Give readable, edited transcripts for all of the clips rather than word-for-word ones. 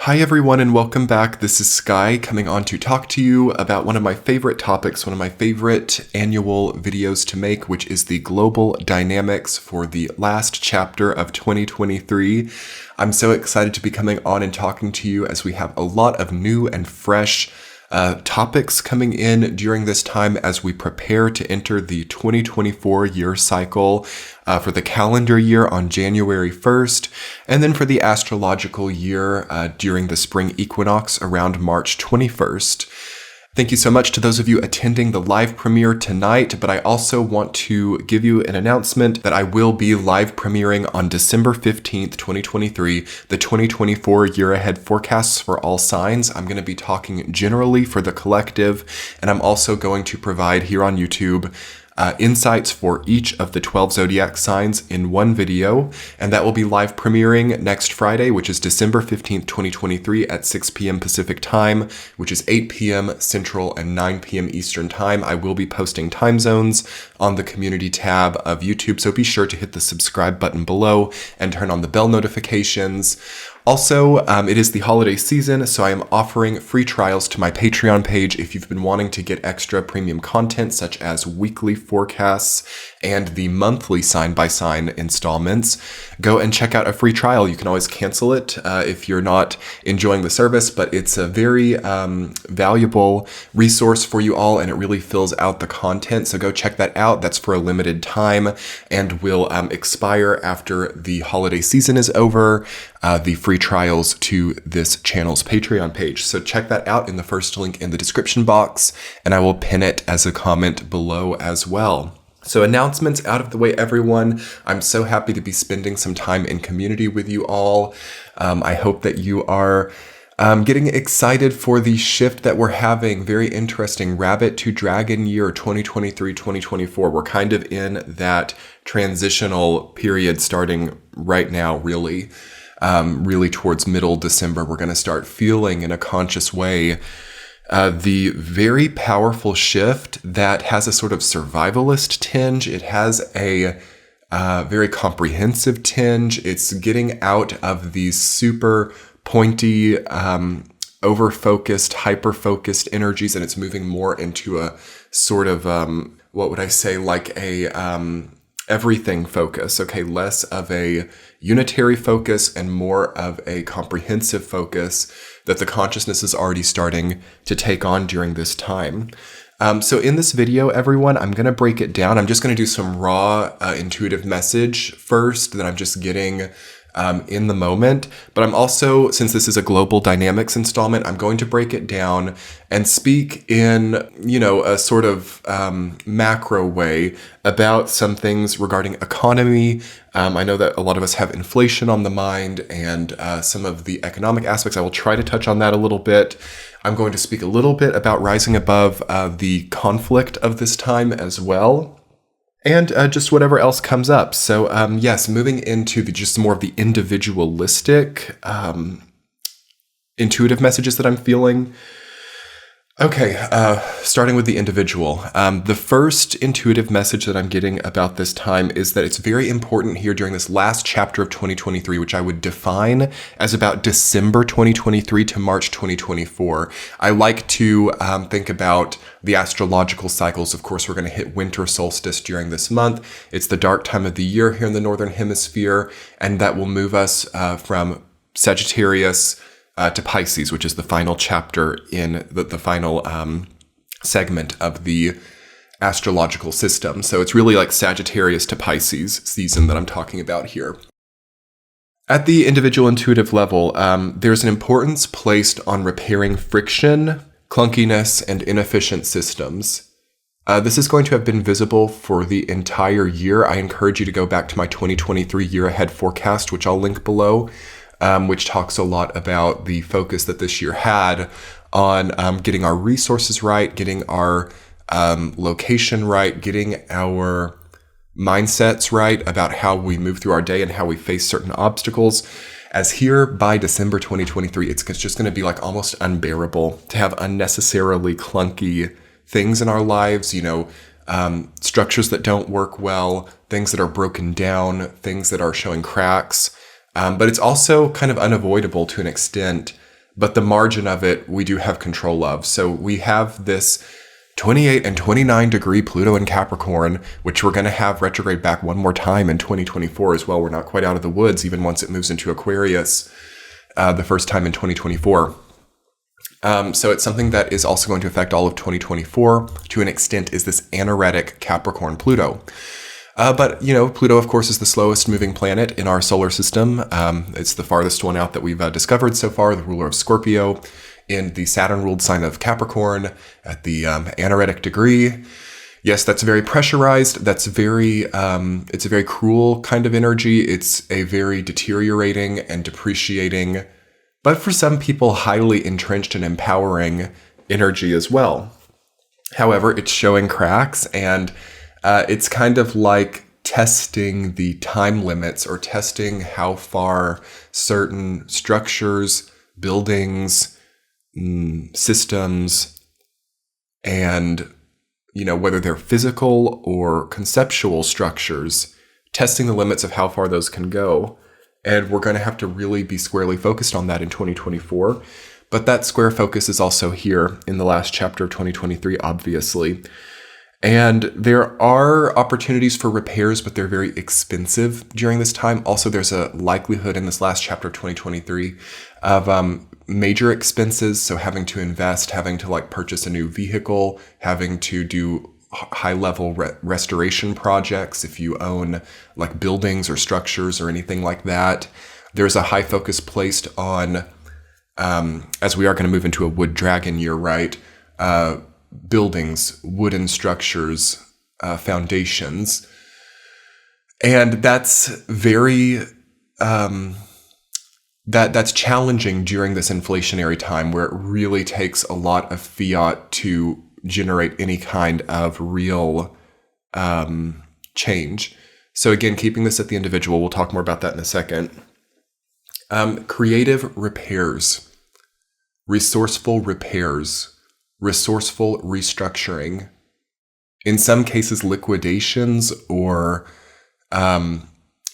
Hi everyone and welcome back. This is Sky coming on to talk to you about one of my favorite topics, one of my favorite annual videos to make, which is the global dynamics for the last chapter of 2023. I'm so excited to be coming on and talking to you as we have a lot of new and fresh topics coming in during this time as we prepare to enter the 2024 year cycle for the calendar year on January 1st, and then for the astrological year during the spring equinox around March 21st. Thank you so much to those of you attending the live premiere tonight, but I also want to give you an announcement that I will be live premiering on December 15th, 2023, the 2024 year ahead forecasts for all signs. I'm going to be talking generally for the collective, and I'm also going to provide here on YouTube insights for each of the 12 zodiac signs in one video, and that will be live premiering next Friday, which is December 15th, 2023 at 6 p.m. Pacific time, which is 8 p.m. Central and 9 p.m. Eastern time. I will be posting time zones on the community tab of YouTube, so be sure to hit the subscribe button below and turn on the bell notifications. Also, it is the holiday season, so I am offering free trials to my Patreon page if you've been wanting to get extra premium content such as weekly forecasts and the monthly sign-by-sign installments. Go and check out a free trial. You can always cancel it if you're not enjoying the service, but it's a very valuable resource for you all, and it really fills out the content. So go check that out. That's for a limited time and will expire after the holiday season is over. The free trials to this channel's Patreon page. So check that out in the first link in the description box, and I will pin it as a comment below as well. So announcements out of the way, everyone. I'm so happy to be spending some time in community with you all. I hope that you are getting excited for the shift that we're having. Very interesting. Rabbit to Dragon year 2023-2024. We're kind of in that transitional period starting right now, really. Really towards middle December, we're going to start feeling in a conscious way the very powerful shift that has a sort of survivalist tinge. It has a very comprehensive tinge. It's getting out of these super pointy, over-focused, hyper-focused energies, and it's moving more into a sort of, what would I say, like a everything focus, okay? Less of a unitary focus and more of a comprehensive focus that the consciousness is already starting to take on during this time. So in this video, everyone, I'm going to break it down. I'm just going to do some raw intuitive message first that I'm just getting in the moment, but I'm also, since this is a global dynamics installment, I'm going to break it down and speak in, a sort of macro way about some things regarding economy. I know that a lot of us have inflation on the mind and some of the economic aspects. I will try to touch on that a little bit. I'm going to speak a little bit about rising above the conflict of this time as well. And just whatever else comes up. So yes, moving into just more of the individualistic intuitive messages that I'm feeling. Okay, starting with the individual. The first intuitive message that I'm getting about this time is that it's very important here during this last chapter of 2023, which I would define as about December 2023 to March 2024. I like to think about the astrological cycles. Of course, we're going to hit winter solstice during this month. It's the dark time of the year here in the Northern Hemisphere, and that will move us from Sagittarius to Pisces, which is the final chapter in the final segment of the astrological system. So it's really like Sagittarius to Pisces season that I'm talking about here. At the individual intuitive level, there's an importance placed on repairing friction, clunkiness, and inefficient systems. This is going to have been visible for the entire year. I encourage you to go back to my 2023 year ahead forecast, which I'll link below. Which talks a lot about the focus that this year had on getting our resources right, getting our location right, getting our mindsets right about how we move through our day and how we face certain obstacles. As here by December 2023, it's just going to be like almost unbearable to have unnecessarily clunky things in our lives, structures that don't work well, things that are broken down, things that are showing cracks. But it's also kind of unavoidable to an extent but the margin of it we do have control of. So we have this 28 and 29 degree Pluto in Capricorn, which we're going to have retrograde back one more time in 2024 as well. We're not quite out of the woods, even once it moves into Aquarius the first time in 2024. So it's something that is also going to affect all of 2024 to an extent, is this anaretic Capricorn Pluto. But, Pluto, of course, is the slowest moving planet in our solar system. It's the farthest one out that we've discovered so far, the ruler of Scorpio, in the Saturn-ruled sign of Capricorn at the anaretic degree. Yes, that's very pressurized. That's it's a very cruel kind of energy. It's a very deteriorating and depreciating, but for some people, highly entrenched and empowering energy as well. However, it's showing cracks, and it's kind of like testing the time limits, or testing how far certain structures, buildings, systems, and whether they're physical or conceptual structures, testing the limits of how far those can go. And we're going to have to really be squarely focused on that in 2024. But that square focus is also here in the last chapter of 2023, obviously. And there are opportunities for repairs, but they're very expensive during this time. Also, there's a likelihood in this last chapter of 2023 of major expenses. So having to invest, having to purchase a new vehicle, having to do high-level restoration projects if you own buildings or structures or anything like that. There's a high focus placed on, as we are going to move into a wood dragon year, right? Buildings, wooden structures, foundations. And that's very, that's challenging during this inflationary time, where it really takes a lot of fiat to generate any kind of real change. So again, keeping this at the individual, we'll talk more about that in a second. Creative repairs, resourceful restructuring, in some cases liquidations or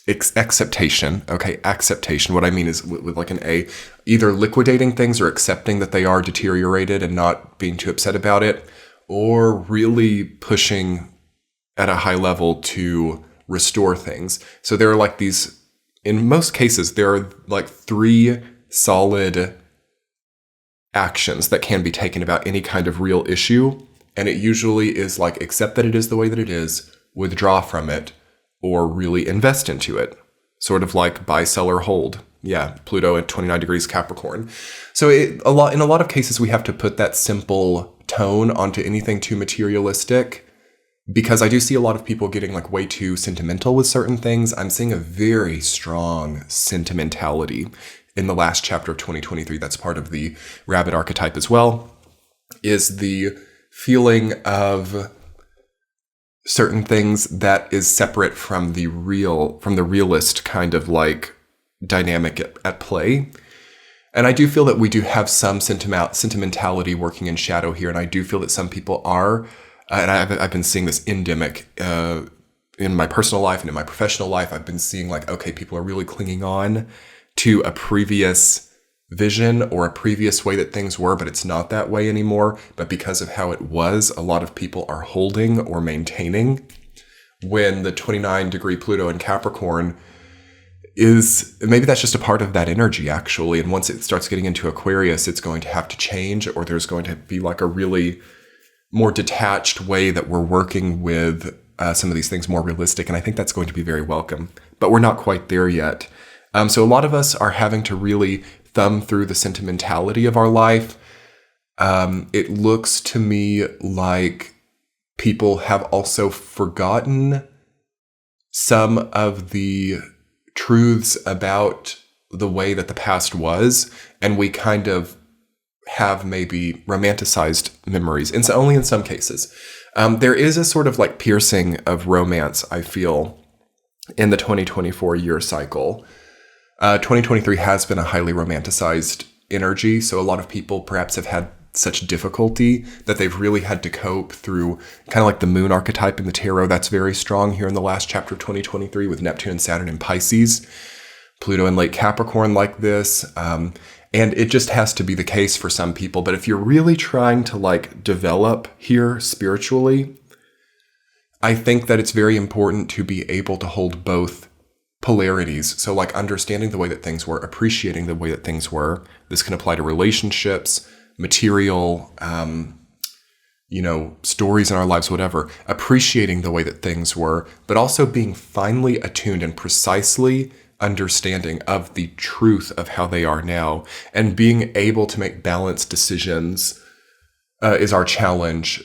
acceptation. Okay, acceptation. What I mean is with an A, either liquidating things or accepting that they are deteriorated and not being too upset about it, or really pushing at a high level to restore things. So there are these, in most cases, there are 3 solid actions that can be taken about any kind of real issue. And it usually is accept that it is the way that it is, withdraw from it, or really invest into it. Sort of buy, sell, or hold. Yeah, Pluto at 29 degrees Capricorn. So in a lot of cases, we have to put that simple tone onto anything too materialistic, because I do see a lot of people getting way too sentimental with certain things. I'm seeing a very strong sentimentality in the last chapter of 2023. That's part of the rabbit archetype as well, is the feeling of certain things that is separate from the realist kind of dynamic at play. And I do feel that we do have some sentimentality working in shadow here. And I do feel that some people are, and I've been seeing this endemic in my personal life and in my professional life. I've been seeing okay, people are really clinging on to a previous vision or a previous way that things were, but it's not that way anymore. But because of how it was, a lot of people are holding or maintaining, when the 29 degree Pluto in Capricorn is, maybe that's just a part of that energy actually. And once it starts getting into Aquarius, it's going to have to change, or there's going to be a really more detached way that we're working with some of these things, more realistic. And I think that's going to be very welcome, but we're not quite there yet. So a lot of us are having to really thumb through the sentimentality of our life. It looks to me like people have also forgotten some of the truths about the way that the past was, and we kind of have maybe romanticized memories, and so only in some cases. There is a sort of piercing of romance, I feel, in the 2024 year cycle. 2023 has been a highly romanticized energy, so a lot of people perhaps have had such difficulty that they've really had to cope through kind of the moon archetype in the tarot. That's very strong here in the last chapter of 2023 with Neptune and Saturn in Pisces, Pluto in late Capricorn like this. And it just has to be the case for some people. But if you're really trying to like develop here spiritually, I think that it's very important to be able to hold both polarities. So like understanding the way that things were, appreciating the way that things were. This can apply to relationships, material, stories in our lives, whatever. Appreciating the way that things were, but also being finely attuned and precisely understanding of the truth of how they are now, and being able to make balanced decisions is our challenge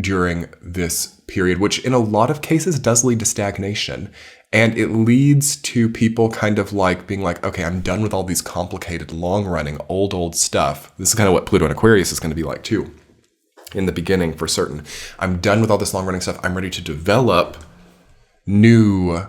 during this period, which in a lot of cases does lead to stagnation. And it leads to people kind of like being like, okay, I'm done with all these complicated, long-running, old stuff. This is kind of what Pluto and Aquarius is going to be like too, in the beginning for certain. I'm done with all this long-running stuff. I'm ready to develop new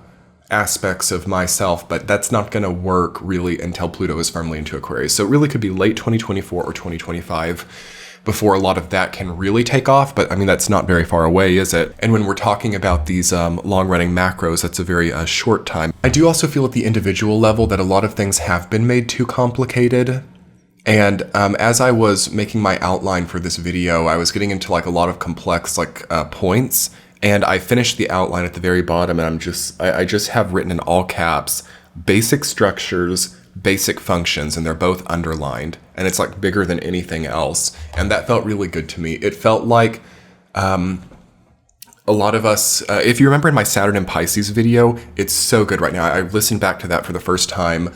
aspects of myself, but that's not going to work really until Pluto is firmly into Aquarius. So it really could be late 2024 or 2025 before a lot of that can really take off. But I mean, that's not very far away, is it? And when we're talking about these long-running macros, that's a very short time. I do also feel at the individual level that a lot of things have been made too complicated. And as I was making my outline for this video, I was getting into like a lot of complex points. And I finished the outline at the very bottom, and I just have written in all caps, basic structures, basic functions, and they're both underlined. And it's like bigger than anything else. And that felt really good to me. It felt like a lot of us, if you remember in my Saturn and Pisces video, it's so good right now. I listened back to that for the first time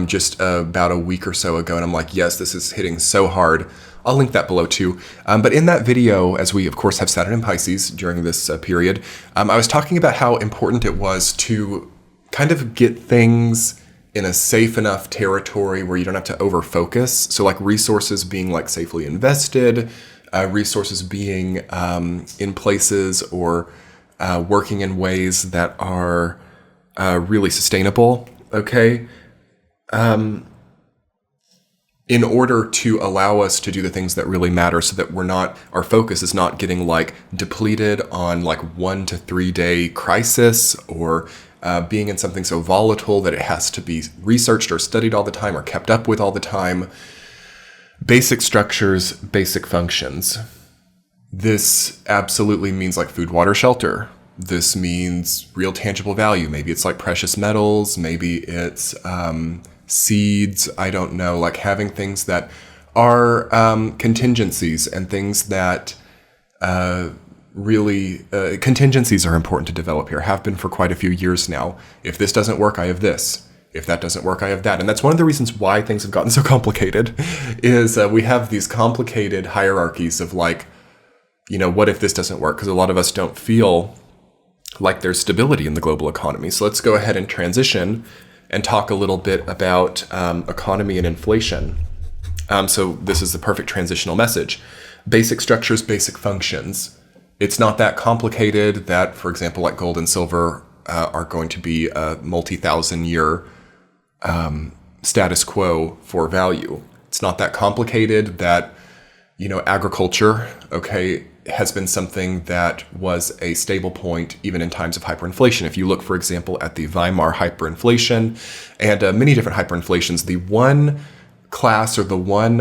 just about a week or so ago, and I'm like, yes, this is hitting so hard. I'll link that below too. But in that video, as we of course have Saturn and Pisces during this period, I was talking about how important it was to kind of get things in a safe enough territory where you don't have to over focus. So like resources being like safely invested, resources being in places or working in ways that are really sustainable, okay? In order to allow us to do the things that really matter, so that our focus is not getting like depleted on like 1 to 3 day crisis, or being in something so volatile that it has to be researched or studied all the time or kept up with all the time. Basic structures, basic functions. This absolutely means like food, water, shelter. This means real tangible value. Maybe it's like precious metals. Maybe it's seeds. I don't know, like having things that are contingencies, and things that contingencies are important to develop here, have been for quite a few years now. If this doesn't work, I have this. If that doesn't work, I have that. And that's one of the reasons why things have gotten so complicated, is we have these complicated hierarchies of like, what if this doesn't work? Because a lot of us don't feel like there's stability in the global economy. So let's go ahead and transition and talk a little bit about economy and inflation. So this is the perfect transitional message. Basic structures, basic functions. It's not that complicated that, for example, like gold and silver are going to be a multi-thousand-year status quo for value. It's not that complicated that, agriculture, okay, has been something that was a stable point even in times of hyperinflation. If you look, for example, at the Weimar hyperinflation and many different hyperinflations, the one class or the one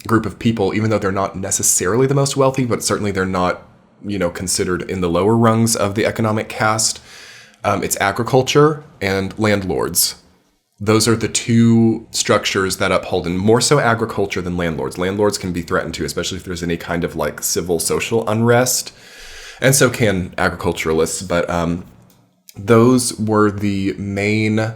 group of people, even though they're not necessarily the most wealthy, but certainly they're not, considered in the lower rungs of the economic caste, it's agriculture and landlords. Those are the two structures that uphold, and more so agriculture than landlords. Landlords can be threatened too, especially if there's any kind of like civil social unrest, and so can agriculturalists. But those were the main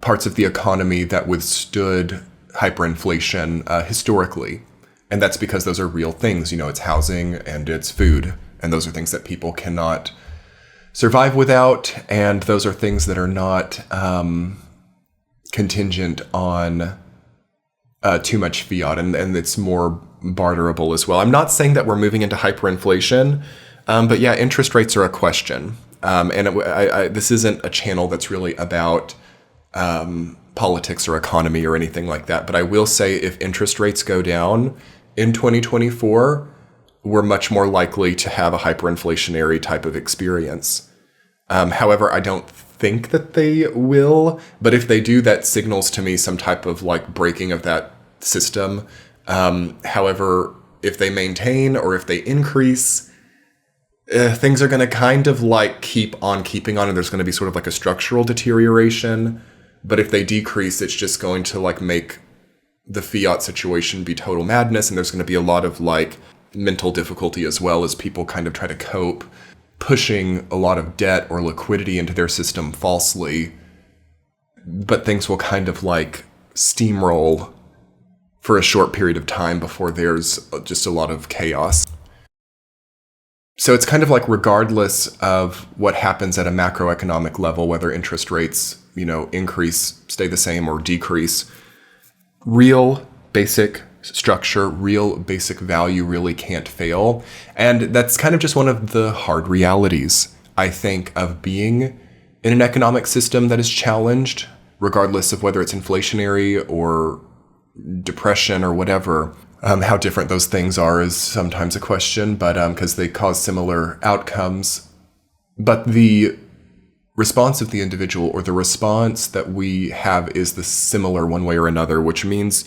parts of the economy that withstood hyperinflation historically. And that's because those are real things. It's housing and it's food, and those are things that people cannot survive without, and those are things that are not contingent on too much fiat, and it's more barterable as well. I'm not saying that we're moving into hyperinflation, but yeah, interest rates are a question. And this isn't a channel that's really about politics or economy or anything like that, but I will say if interest rates go down in 2024, we're much more likely to have a hyperinflationary type of experience. However, I don't think that they will, but if they do, that signals to me some type of like breaking of that system. However, if they maintain or if they increase, things are going to kind of like keep on keeping on, and there's going to be sort of like a structural deterioration. But if they decrease, it's just going to like make the fiat situation be total madness, and there's going to be a lot of like mental difficulty as well as people kind of try to cope, pushing a lot of debt or liquidity into their system falsely. But things will kind of like steamroll for a short period of time before there's just a lot of chaos. So it's kind of like regardless of what happens at a macroeconomic level, whether interest rates, increase, stay the same, or decrease, real basic structure, real basic value really can't fail. And that's kind of just one of the hard realities, I think, of being in an economic system that is challenged, regardless of whether it's inflationary or depression or whatever. How different those things are is sometimes a question, but because they cause similar outcomes. But the response of the individual, or the response that we have, is the similar one way or another, which means,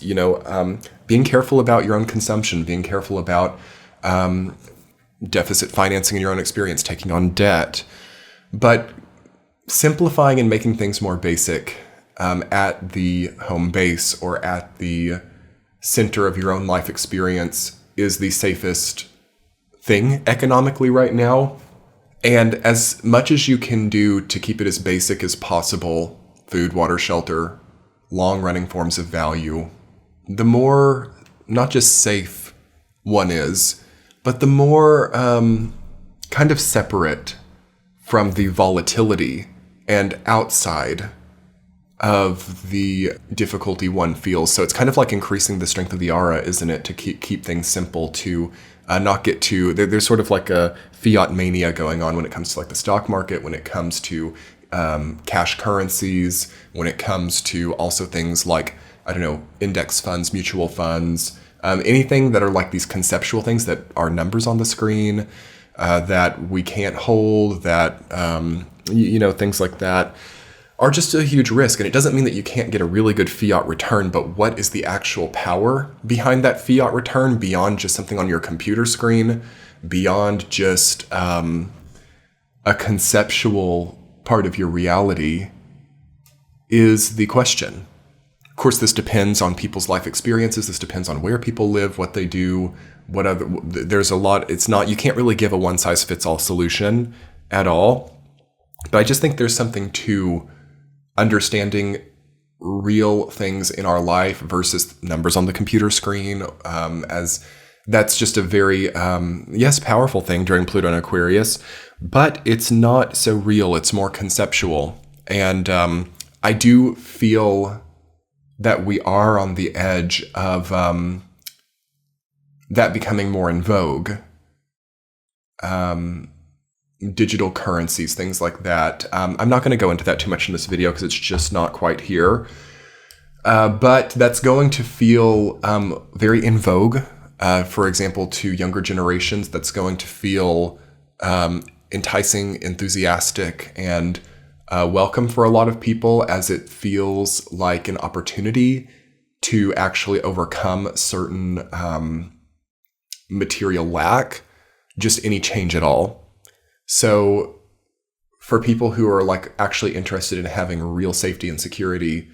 being careful about your own consumption, being careful about deficit financing in your own experience, taking on debt, but simplifying and making things more basic at the home base or at the center of your own life experience is the safest thing economically right now. And as much as you can do to keep it as basic as possible, food, water, shelter, long-running forms of value, the more not just safe one is, but the more kind of separate from the volatility and outside of the difficulty one feels. So it's kind of like increasing the strength of the aura, isn't it, to keep things simple, to not get too, there's sort of like a fiat mania going on when it comes to like the stock market, when it comes to cash currencies, when it comes to also things like, index funds, mutual funds, anything that are like these conceptual things that are numbers on the screen, that we can't hold, that, things like that are just a huge risk. And it doesn't mean that you can't get a really good fiat return, but what is the actual power behind that fiat return beyond just something on your computer screen, beyond just a conceptual part of your reality, is the question. Of course, this depends on people's life experiences. This depends on where people live, what they do, there's a lot. It's not, you can't really give a one size fits all solution at all. But I just think there's something to understanding real things in our life versus numbers on the computer screen, as that's just a very, powerful thing during Pluto and Aquarius, but it's not so real. It's more conceptual. And I do feel that we are on the edge of that becoming more in vogue. Digital currencies, things like that. I'm not going to go into that too much in this video because it's just not quite here. But that's going to feel very in vogue, for example, to younger generations. That's going to feel enticing, enthusiastic, and welcome for a lot of people, as it feels like an opportunity to actually overcome certain material lack, just any change at all. So for people who are like actually interested in having real safety and security,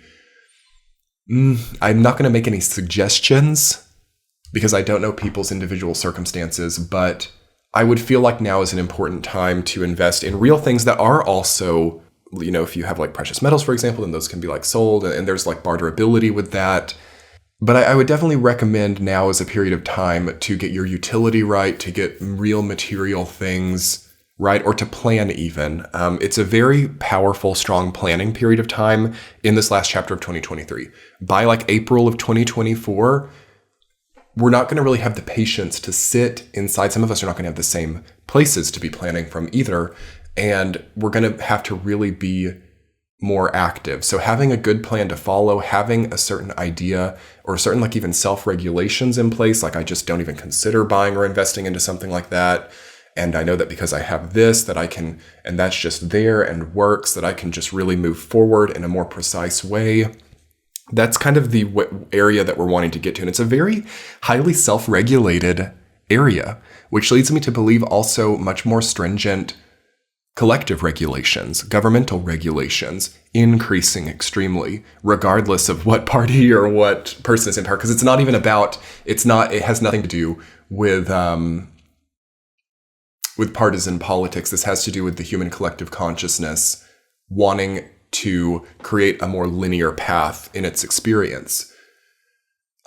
I'm not going to make any suggestions because I don't know people's individual circumstances, but I would feel like now is an important time to invest in real things that are also, if you have like precious metals, for example, then those can be like sold, and there's like barterability with that. But I would definitely recommend now as a period of time to get your utility right, to get real material things right, or to plan even. It's a very powerful, strong planning period of time in this last chapter of 2023. By like April of 2024, we're not going to really have the patience to sit inside. Some of us are not going to have the same places to be planning from either. And we're going to have to really be more active. So having a good plan to follow, having a certain idea or certain like even self-regulations in place, like I just don't even consider buying or investing into something like that. And I know that because I have this, that I can, and that's just there and works, that I can just really move forward in a more precise way. That's kind of the area that we're wanting to get to. And it's a very highly self-regulated area, which leads me to believe also much more stringent collective regulations, governmental regulations, increasing extremely, regardless of what party or what person is in power. Because it has nothing to do with partisan politics. This has to do with the human collective consciousness wanting to create a more linear path in its experience.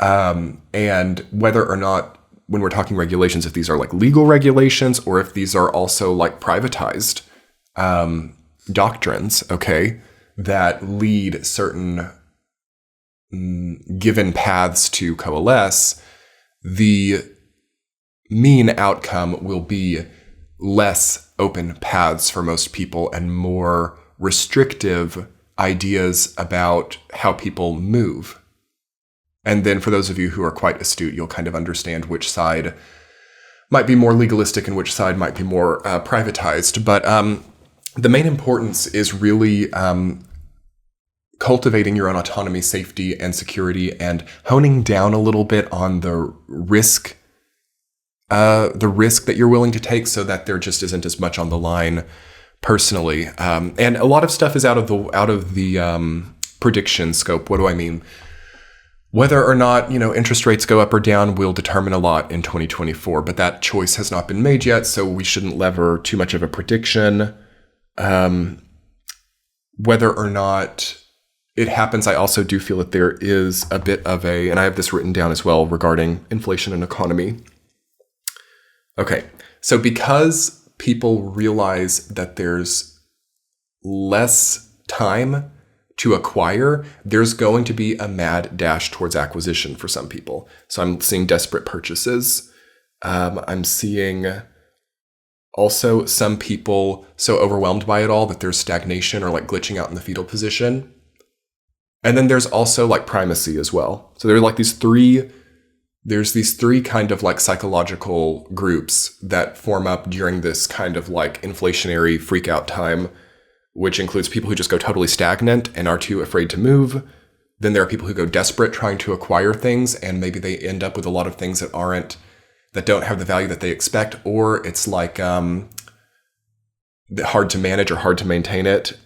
And whether or not, when we're talking regulations, if these are like legal regulations or if these are also like privatized doctrines, okay, that lead certain given paths to coalesce, the mean outcome will be less open paths for most people and more restrictive ideas about how people move. And then for those of you who are quite astute, you'll kind of understand which side might be more legalistic and which side might be more privatized. But the main importance is really cultivating your own autonomy, safety, and security, and honing down a little bit on the risk that you're willing to take, so that there just isn't as much on the line personally. And a lot of stuff is out of the prediction scope. What do I mean? Whether or not, interest rates go up or down will determine a lot in 2024, but that choice has not been made yet, so we shouldn't lever too much of a prediction. Whether or not it happens, I also do feel that there is a bit of and I have this written down as well regarding inflation and economy. Okay, so because people realize that there's less time to acquire, there's going to be a mad dash towards acquisition for some people. So I'm seeing desperate purchases. I'm seeing also some people so overwhelmed by it all that there's stagnation or like glitching out in the fetal position. And then there's also like primacy as well. So there are like these three kind of like psychological groups that form up during this kind of like inflationary freak out time, which includes people who just go totally stagnant and are too afraid to move. Then there are people who go desperate trying to acquire things, and maybe they end up with a lot of things that don't have the value that they expect, or it's like hard to manage or hard to maintain it.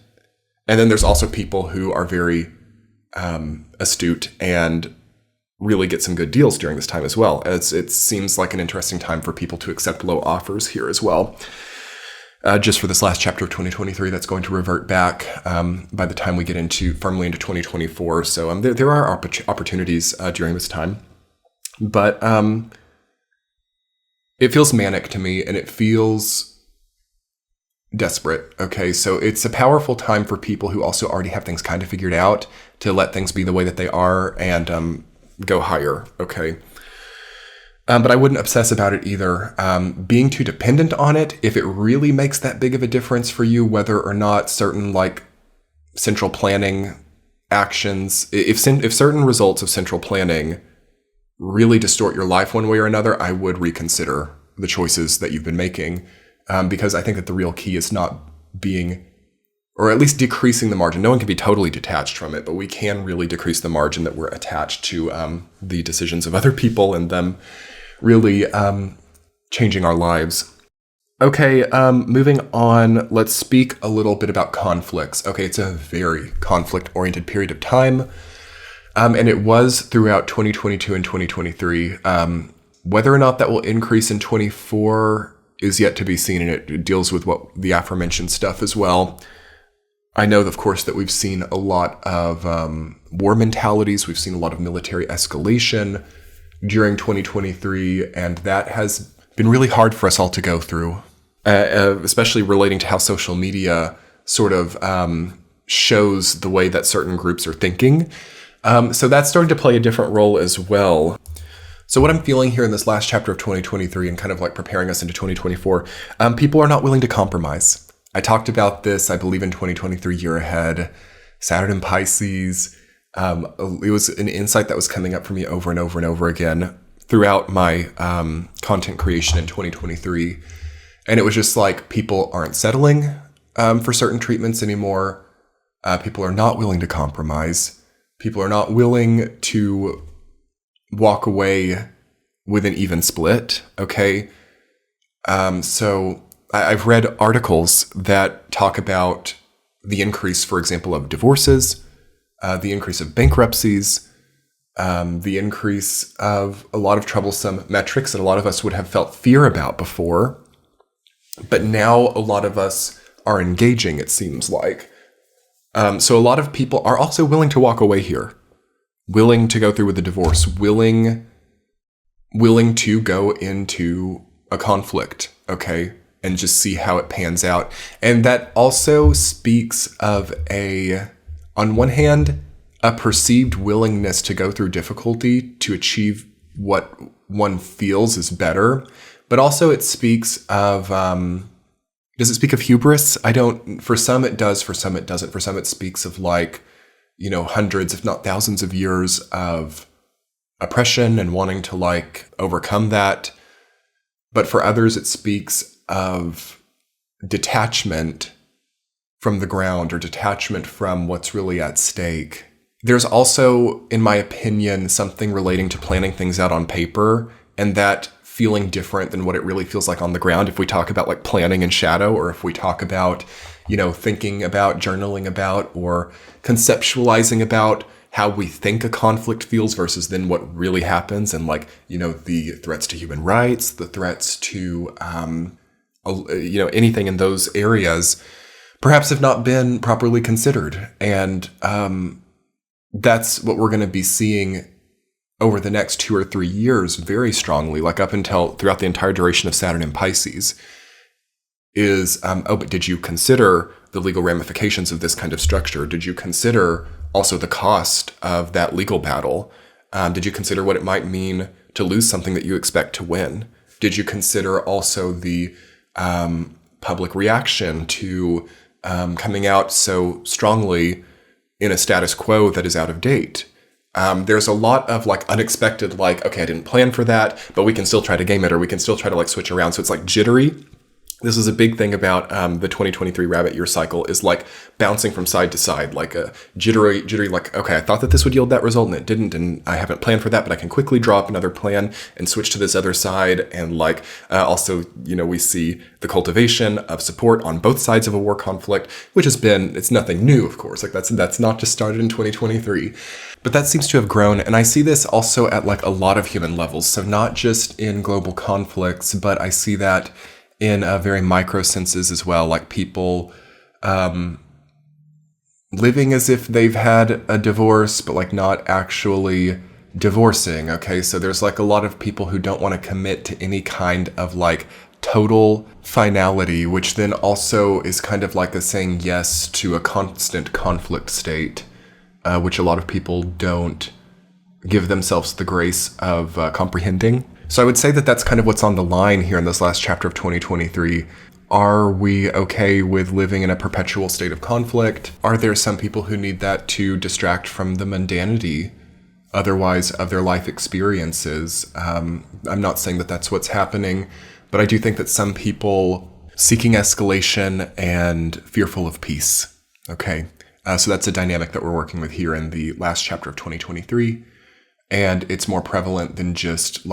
And then there's also people who are very astute and really get some good deals during this time as well. As it seems like an interesting time for people to accept low offers here as well. Just for this last chapter of 2023, that's going to revert back by the time we get firmly into 2024. So there are opportunities during this time, but it feels manic to me, and it feels desperate. Okay, so it's a powerful time for people who also already have things kind of figured out to let things be the way that they are and go higher. Okay. But I wouldn't obsess about it either. Being too dependent on it, if it really makes that big of a difference for you, whether or not certain like central planning actions, if certain results of central planning really distort your life one way or another, I would reconsider the choices that you've been making. Because I think that the real key is not being, or at least decreasing the margin. No one can be totally detached from it, but we can really decrease the margin that we're attached to the decisions of other people and them really changing our lives. Okay, moving on, let's speak a little bit about conflicts. Okay, it's a very conflict-oriented period of time, and it was throughout 2022 and 2023. Whether or not that will increase in 24 is yet to be seen, and it deals with what the aforementioned stuff as well. I know, of course, that we've seen a lot of war mentalities. We've seen a lot of military escalation during 2023, and that has been really hard for us all to go through, especially relating to how social media sort of shows the way that certain groups are thinking. So that's starting to play a different role as well. So what I'm feeling here in this last chapter of 2023 and kind of like preparing us into 2024, people are not willing to compromise. I talked about this, I believe, in 2023 Year Ahead, Saturn in Pisces. It was an insight that was coming up for me over and over and over again throughout my content creation in 2023. And it was just like people aren't settling for certain treatments anymore. People are not willing to compromise. People are not willing to walk away with an even split, okay? So I've read articles that talk about the increase, for example, of divorces, the increase of bankruptcies, the increase of a lot of troublesome metrics that a lot of us would have felt fear about before. But now a lot of us are engaging, it seems like. So a lot of people are also willing to walk away here, willing to go through with the divorce, willing to go into a conflict, okay, and just see how it pans out. And that also speaks of on one hand, a perceived willingness to go through difficulty to achieve what one feels is better. But also it speaks of, does it speak of hubris? For some it does, for some it doesn't. For some it speaks of hundreds, if not thousands of years of oppression and wanting to overcome that. But for others it speaks of detachment from the ground or detachment from what's really at stake. There's also, in my opinion, something relating to planning things out on paper and that feeling different than what it really feels like on the ground. If we talk about planning in shadow, or if we talk about, thinking about, journaling about, or conceptualizing about how we think a conflict feels versus then what really happens, and the threats to human rights, the threats to, anything in those areas, perhaps have not been properly considered. And that's what we're going to be seeing over the next 2 or 3 years very strongly, up until throughout the entire duration of Saturn in Pisces, is, but did you consider the legal ramifications of this kind of structure? Did you consider also the cost of that legal battle? Did you consider what it might mean to lose something that you expect to win? Did you consider also the public reaction to coming out so strongly in a status quo that is out of date? There's a lot of unexpected, okay, I didn't plan for that, but we can still try to game it, or we can still try to switch around. So it's jittery. This is a big thing about the 2023 rabbit year cycle, is bouncing from side to side, a jittery, okay, I thought that this would yield that result and it didn't, and I haven't planned for that, but I can quickly draw up another plan and switch to this other side. And also, we see the cultivation of support on both sides of a war conflict, which it's nothing new, of course. That's not just started in 2023. But that seems to have grown, and I see this also at a lot of human levels. So not just in global conflicts, but I see that in very micro senses as well, people living as if they've had a divorce, but not actually divorcing, okay? So there's a lot of people who don't want to commit to any kind of total finality, which then also is kind of a saying yes to a constant conflict state, which a lot of people don't give themselves the grace of comprehending. So I would say that that's kind of what's on the line here in this last chapter of 2023. Are we okay with living in a perpetual state of conflict? Are there some people who need that to distract from the mundanity, otherwise, of their life experiences? I'm not saying that that's what's happening, but I do think that some people seeking escalation and fearful of peace. Okay, so that's a dynamic that we're working with here in the last chapter of 2023. And it's more prevalent than just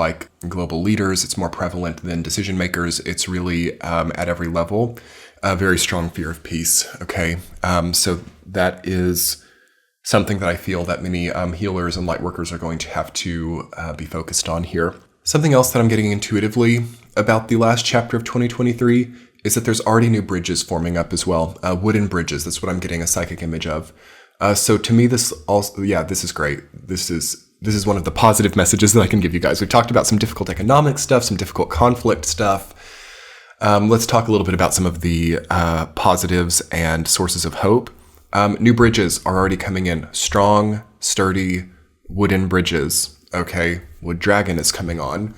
global leaders. It's more prevalent than decision makers. It's really at every level, a very strong fear of peace. Okay. So that is something that I feel that many healers and light workers are going to have to be focused on here. Something else that I'm getting intuitively about the last chapter of 2023 is that there's already new bridges forming up as well. Wooden bridges. That's what I'm getting a psychic image of. So to me, this is great. This is one of the positive messages that I can give you guys. We've talked about some difficult economic stuff, some difficult conflict stuff. Let's talk a little bit about some of the positives and sources of hope. New bridges are already coming in. Strong, sturdy, wooden bridges. Okay, Wood Dragon is coming on.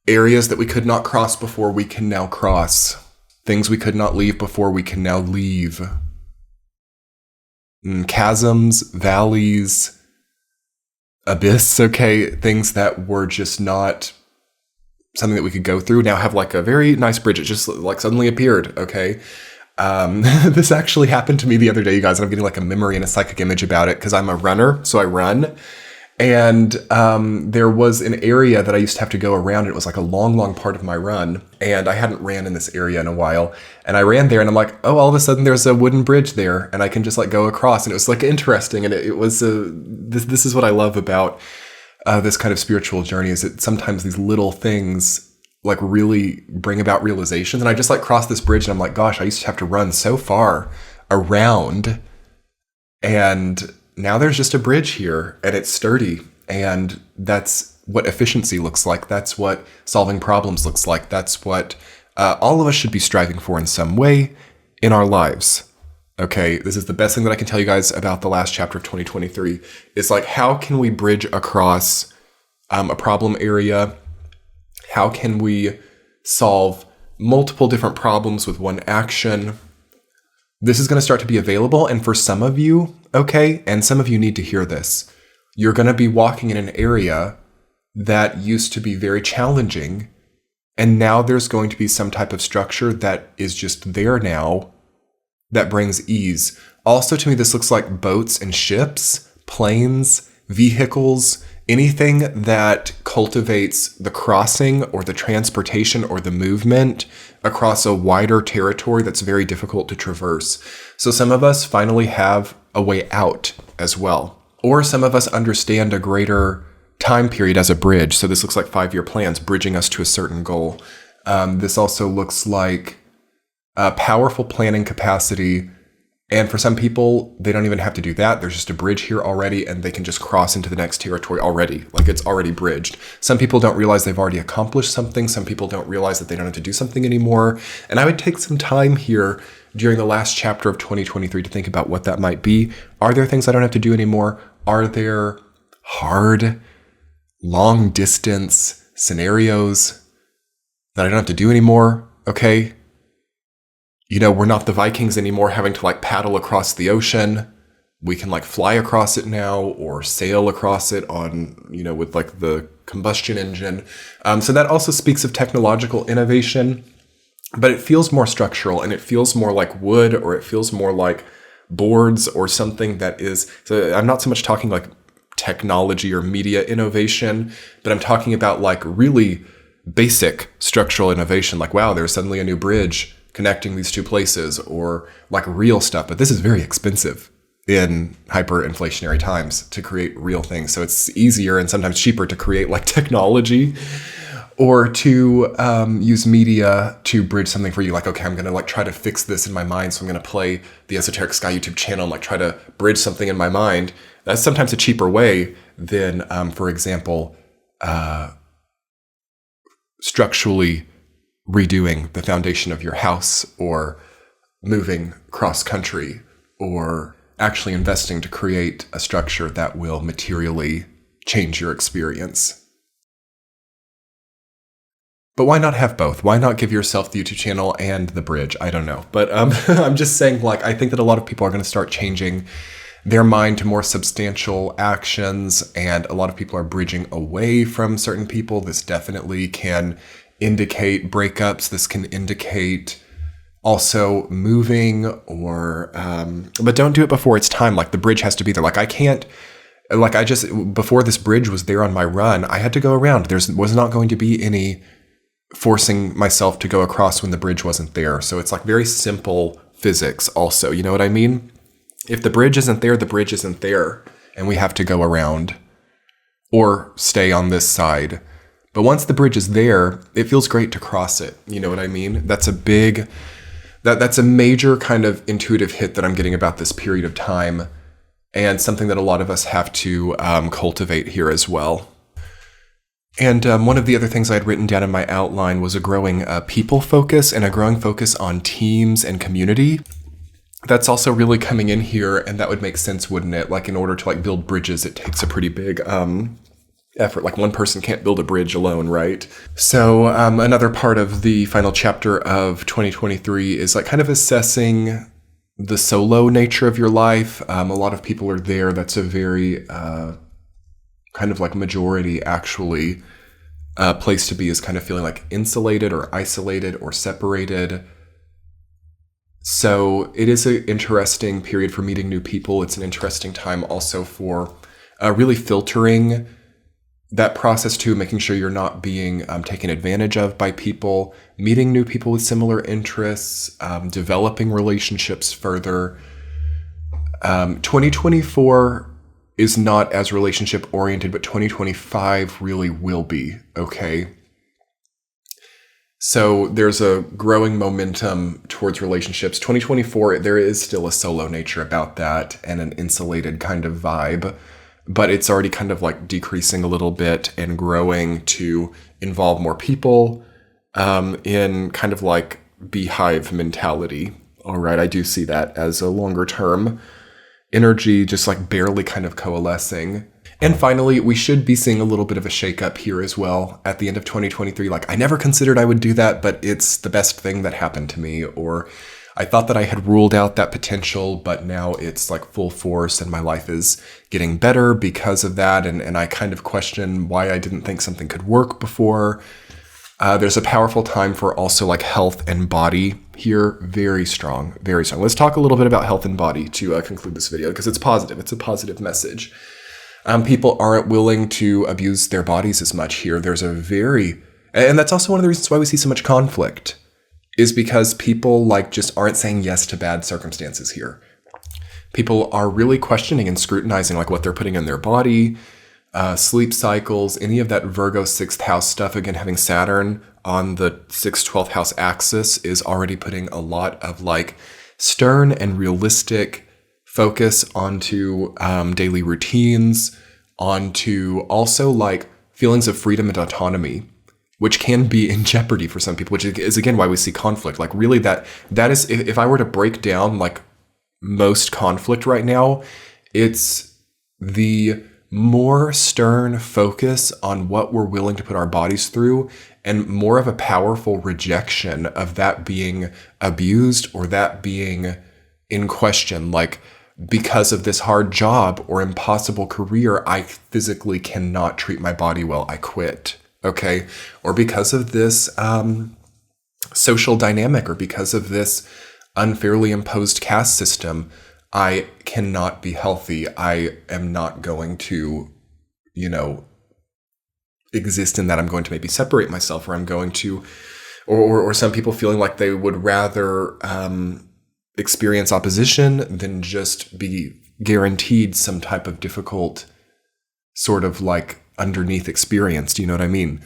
Areas that we could not cross before, we can now cross. Things we could not leave before, we can now leave. Chasms, valleys, abyss, okay, things that were just not something that we could go through, now have like a very nice bridge. It just like suddenly appeared, okay? This actually happened to me the other day, you guys, and I'm getting like a memory and a psychic image about it because I'm a runner, so I run. And there was an area that I used to have to go around. It was like a long, long part of my run. And I hadn't ran in this area in a while. And I ran there and I'm like, oh, all of a sudden there's a wooden bridge there and I can just like go across. And it was like interesting. And it was, this is what I love about this kind of spiritual journey, is that sometimes these little things like really bring about realizations. And I just like crossed this bridge and I'm like, gosh, I used to have to run so far around, and now there's just a bridge here and it's sturdy, and that's what efficiency looks like. That's what solving problems looks like. That's what all of us should be striving for in some way in our lives. Okay, this is the best thing that I can tell you guys about the last chapter of 2023. It's like, how can we bridge across a problem area? How can we solve multiple different problems with one action? This is going to start to be available. And for some of you, okay, and some of you need to hear this, you're going to be walking in an area that used to be very challenging. And now there's going to be some type of structure that is just there now that brings ease. Also, to me, this looks like boats and ships, planes, vehicles, anything that cultivates the crossing or the transportation or the movement across a wider territory that's very difficult to traverse. So some of us finally have a way out as well. Or some of us understand a greater time period as a bridge. So this looks like 5-year plans, bridging us to a certain goal. This also looks like a powerful planning capacity. And for some people, they don't even have to do that. There's just a bridge here already, and they can just cross into the next territory already. Like, it's already bridged. Some people don't realize they've already accomplished something. Some people don't realize that they don't have to do something anymore. And I would take some time here during the last chapter of 2023 to think about what that might be. Are there things I don't have to do anymore? Are there hard, long distance scenarios that I don't have to do anymore? Okay. You know, we're not the Vikings anymore having to like paddle across the ocean. We can like fly across it now or sail across it on, you know, with like the combustion engine. So that also speaks of technological innovation, but it feels more structural and it feels more like wood, or it feels more like boards or something that is, so I'm not so much talking like technology or media innovation, but I'm talking about like really basic structural innovation. Like, wow, there's suddenly a new bridge connecting these two places, or like real stuff. But this is very expensive in hyperinflationary times to create real things. So it's easier and sometimes cheaper to create like technology or to use media to bridge something for you. Like, okay, I'm going to like try to fix this in my mind. So I'm going to play the Esoteric Sky YouTube channel and like try to bridge something in my mind. That's sometimes a cheaper way than, for example, structurally redoing the foundation of your house, or moving cross country, or actually investing to create a structure that will materially change your experience. But why not have both? Why not give yourself the YouTube channel and the bridge? I don't know. But I'm just saying, like, I think that a lot of people are going to start changing their mind to more substantial actions, and a lot of people are bridging away from certain people. This definitely can indicate breakups. This can indicate also moving, or but don't do it before it's time. Like, the bridge has to be there. Like, I can't, like, I just, before this bridge was there on my run, I had to go around. There was not going to be any forcing myself to go across when the bridge wasn't there. So it's like very simple physics also, you know what I mean? If the bridge isn't there, the bridge isn't there, and we have to go around or stay on this side. But once the bridge is there, it feels great to cross it. You know what I mean? That's a big, that's a major kind of intuitive hit that I'm getting about this period of time, and something that a lot of us have to cultivate here as well. And one of the other things I had written down in my outline was a growing people focus and a growing focus on teams and community. That's also really coming in here, and that would make sense, wouldn't it? Like, in order to like build bridges, it takes a pretty big effort. Like, one person can't build a bridge alone, right? So another part of the final chapter of 2023 is like kind of assessing the solo nature of your life. A lot of people are there. That's a very kind of like majority, actually, place to be is kind of feeling like insulated or isolated or separated. So it is an interesting period for meeting new people. It's an interesting time also for really filtering that process too, making sure you're not being taken advantage of by people, meeting new people with similar interests, developing relationships further. 2024 is not as relationship oriented, but 2025 really will be, okay? So there's a growing momentum towards relationships. 2024, there is still a solo nature about that and an insulated kind of vibe, but it's already kind of like decreasing a little bit and growing to involve more people in kind of like beehive mentality. All right, I do see that as a longer term energy, just like barely kind of coalescing. And finally, we should be seeing a little bit of a shakeup here as well at the end of 2023. Like, I never considered I would do that, but it's the best thing that happened to me. Or I thought that I had ruled out that potential, but now it's like full force and my life is getting better because of that. And I kind of question why I didn't think something could work before. There's a powerful time for also like health and body here. Very strong, very strong. Let's talk a little bit about health and body to conclude this video, because it's positive. It's a positive message. People aren't willing to abuse their bodies as much here. And that's also one of the reasons why we see so much conflict, is because people like just aren't saying yes to bad circumstances here. People are really questioning and scrutinizing like what they're putting in their body, sleep cycles, any of that Virgo 6th house stuff. Again, having Saturn on the 6th, 12th house axis is already putting a lot of like stern and realistic focus onto daily routines, onto also like feelings of freedom and autonomy, which can be in jeopardy for some people, which is again why we see conflict. Like really that is, if I were to break down like most conflict right now, it's the more stern focus on what we're willing to put our bodies through, and more of a powerful rejection of that being abused or that being in question. Like, because of this hard job or impossible career, I physically cannot treat my body well, I quit, okay? Or because of this social dynamic, or because of this unfairly imposed caste system, I cannot be healthy. I am not going to, exist in that. I'm going to maybe separate myself, or I'm going to, or some people feeling like they would rather experience opposition than just be guaranteed some type of difficult sort of like underneath experience. Do you know what I mean?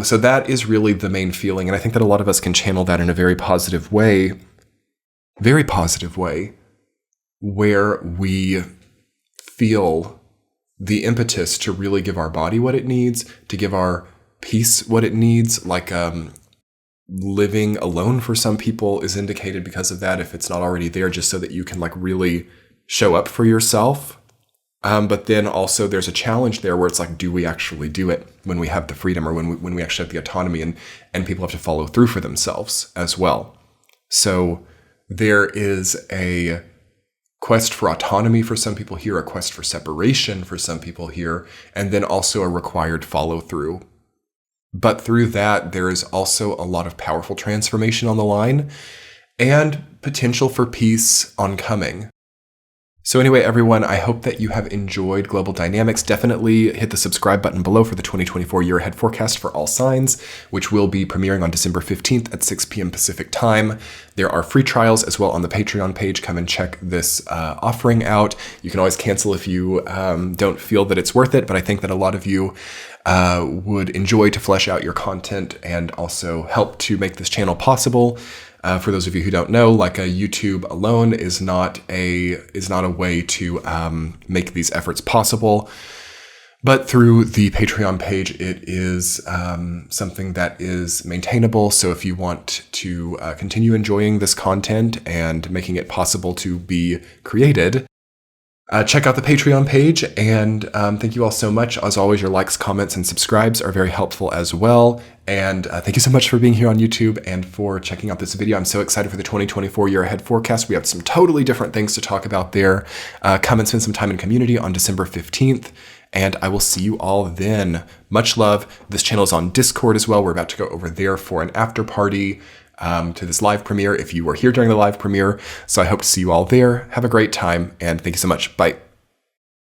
So that is really the main feeling. And I think that a lot of us can channel that in a very positive way, where we feel the impetus to really give our body what it needs, to give our peace what it needs. Like living alone for some people is indicated because of that, if it's not already there, just so that you can like really show up for yourself. But then also there's a challenge there where it's like, do we actually do it when we have the freedom, or when we actually have the autonomy, and people have to follow through for themselves as well. So there is a quest for autonomy for some people here, a quest for separation for some people here, and then also a required follow through. But through that, there is also a lot of powerful transformation on the line and potential for peace oncoming. So anyway, everyone, I hope that you have enjoyed Global Dynamics. Definitely hit the subscribe button below for the 2024 year ahead forecast for all signs, which will be premiering on December 15th at 6 p.m. Pacific time. There are free trials as well on the Patreon page. Come and check this offering out. You can always cancel if you don't feel that it's worth it, but I think that a lot of you would enjoy to flesh out your content and also help to make this channel possible. For those of you who don't know, like YouTube alone is not a way to make these efforts possible. But through the Patreon page, it is something that is maintainable. So if you want to continue enjoying this content and making it possible to be created, check out the Patreon page. And thank you all so much. As always, your likes, comments, and subscribes are very helpful as well. And thank you so much for being here on YouTube and for checking out this video. I'm so excited for the 2024 year ahead forecast. We have some totally different things to talk about there. Come and spend some time in community on December 15th. and I will see you all then. Much love. This channel is on Discord as well. We're about to go over there for an after party to this live premiere if you were here during the live premiere. So I hope to see you all there. Have a great time, and thank you so much. Bye.